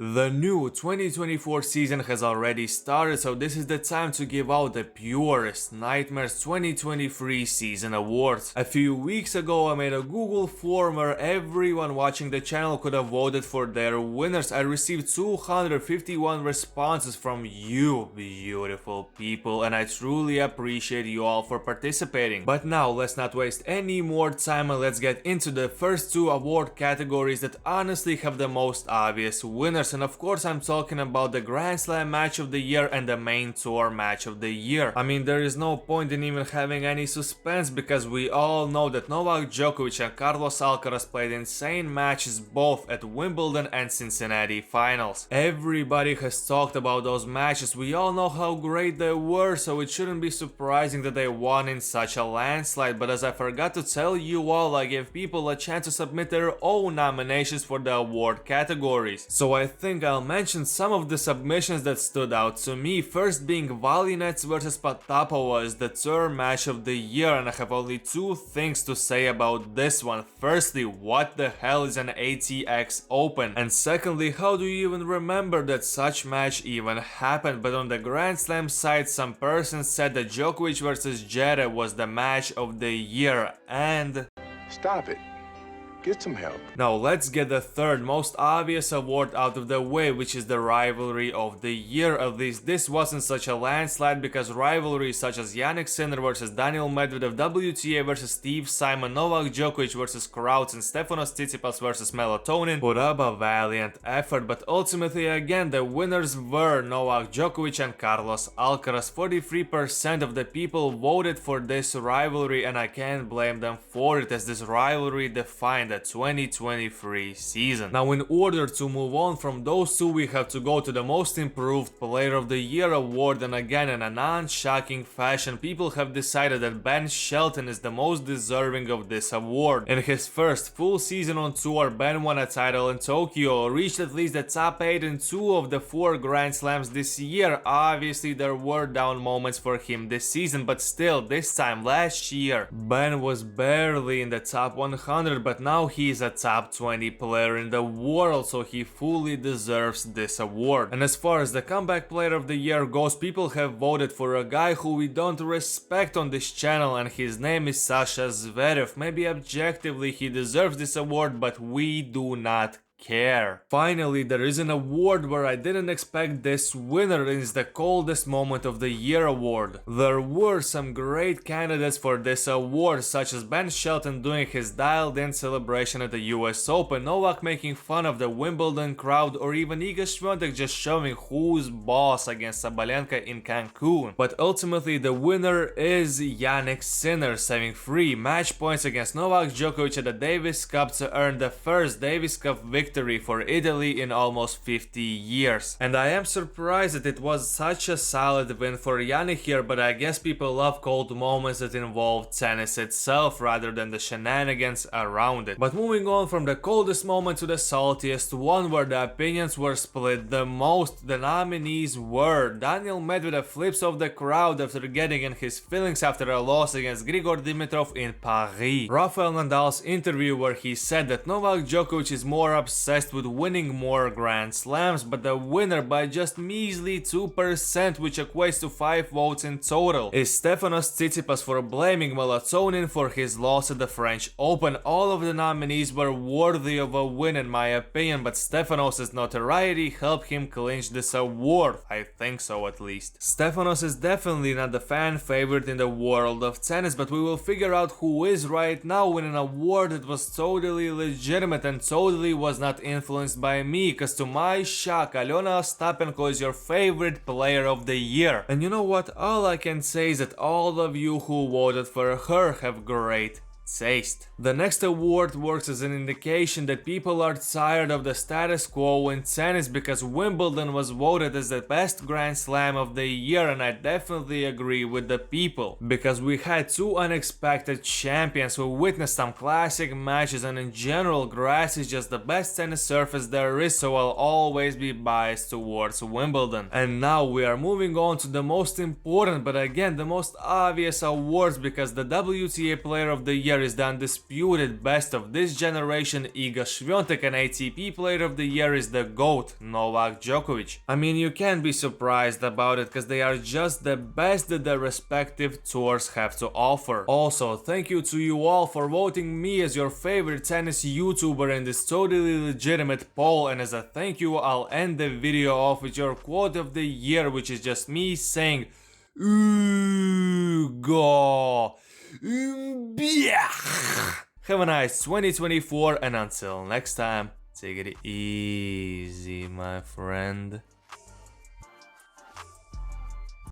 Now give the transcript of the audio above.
The new 2024 season has already started, so this is the time to give out the purest Nightmares 2023 season awards. A few weeks ago I made a Google form where everyone watching the channel could have voted for their winners. I received 251 responses from you beautiful people, and I truly appreciate you all for participating. But now let's not waste any more time and let's get into the first two award categories that honestly have the most obvious winners. And of course I'm talking about the Grand Slam match of the year and the main tour match of the year. I mean, there is no point in even having any suspense because we all know that Novak Djokovic and Carlos Alcaraz played insane matches both at Wimbledon and Cincinnati finals. Everybody has talked about those matches, we all know how great they were, so it shouldn't be surprising that they won in such a landslide. But as I forgot to tell you all, I gave people a chance to submit their own nominations for the award categories. So I think I'll mention some of the submissions that stood out to me, first being Valinets vs Potapova as the tour match of the year, and I have only two things to say about this one. Firstly, what the hell is an ATX Open? And secondly, how do you even remember that such match even happened? But on the Grand Slam side, some person said that Djokovic vs Zverev was the match of the year, and... Stop it. Get some help. Now let's get the third most obvious award out of the way, which is the rivalry of the year. At least this wasn't such a landslide because rivalries such as Jannik Sinner vs Daniil Medvedev, WTA vs Steve Simon, Novak Djokovic vs Krauts, and Stefanos Tsitsipas vs Melatonin put up a valiant effort, but ultimately again the winners were Novak Djokovic and Carlos Alcaraz. 43% of the people voted for this rivalry, and I can't blame them for it, as this rivalry defined the 2023 season. Now, in order to move on from those two, we have to go to the most improved player of the year award, and again in a non-shocking fashion, people have decided that Ben Shelton is the most deserving of this award. In his first full season on tour, Ben won a title in Tokyo, reached at least the top 8 in 2 of the 4 Grand Slams this year. Obviously there were down moments for him this season, but still, this time last year Ben was barely in the top 100, but now he is a top 20 player in the world, so he fully deserves this award. And as far as the comeback player of the year goes, people have voted for a guy who we don't respect on this channel, and his name is Sasha Zverev. Maybe objectively he deserves this award, but we do not care. Finally, there is an award where I didn't expect this winner, and it's the Coldest Moment of the Year award. There were some great candidates for this award, such as Ben Shelton doing his dialed-in celebration at the US Open, Novak making fun of the Wimbledon crowd, or even Iga Swiatek just showing who's boss against Sabalenka in Cancun. But ultimately the winner is Jannik Sinner, saving 3 match points against Novak Djokovic at the Davis Cup to earn the first Davis Cup victory for Italy in almost 50 years. And I am surprised that it was such a solid win for Jannik here, but I guess people love cold moments that involve tennis itself rather than the shenanigans around it. But moving on from the coldest moment to the saltiest one, where the opinions were split the most, the nominees were Daniil Medvedev flips off the crowd after getting in his feelings after a loss against Grigor Dimitrov in Paris, Rafael Nadal's interview where he said that Novak Djokovic is more obsessed with winning more Grand Slams, but the winner by just measly 2%, which equates to 5 votes in total, is Stefanos Tsitsipas for blaming Melatonin for his loss at the French Open. All of the nominees were worthy of a win in my opinion, but Stefanos' notoriety helped him clinch this award. I think so, at least. Stefanos is definitely not the fan favorite in the world of tennis, but we will figure out who is right now in an award that was totally legitimate and totally was not influenced by me, cause to my shock, Alyona Ostapenko is your favorite player of the year. And you know what, all I can say is that all of you who voted for her have great taste. The next award works as an indication that people are tired of the status quo in tennis, because Wimbledon was voted as the best Grand Slam of the year, and I definitely agree with the people, because we had 2 unexpected champions, we witnessed some classic matches, and in general grass is just the best tennis surface there is, so I'll always be biased towards Wimbledon. And now we are moving on to the most important, but again the most obvious awards, because the WTA Player of the Year year is the undisputed best of this generation Iga Swiatek, and ATP Player of the Year is the GOAT Novak Djokovic. I mean, you can't be surprised about it, cause they are just the best that their respective tours have to offer. Also, thank you to you all for voting me as your favorite tennis YouTuber in this totally legitimate poll, and as a thank you, I'll end the video off with your quote of the year, which is just me saying Ugo. Have a nice 2024, and until next time, take it easy, my friend.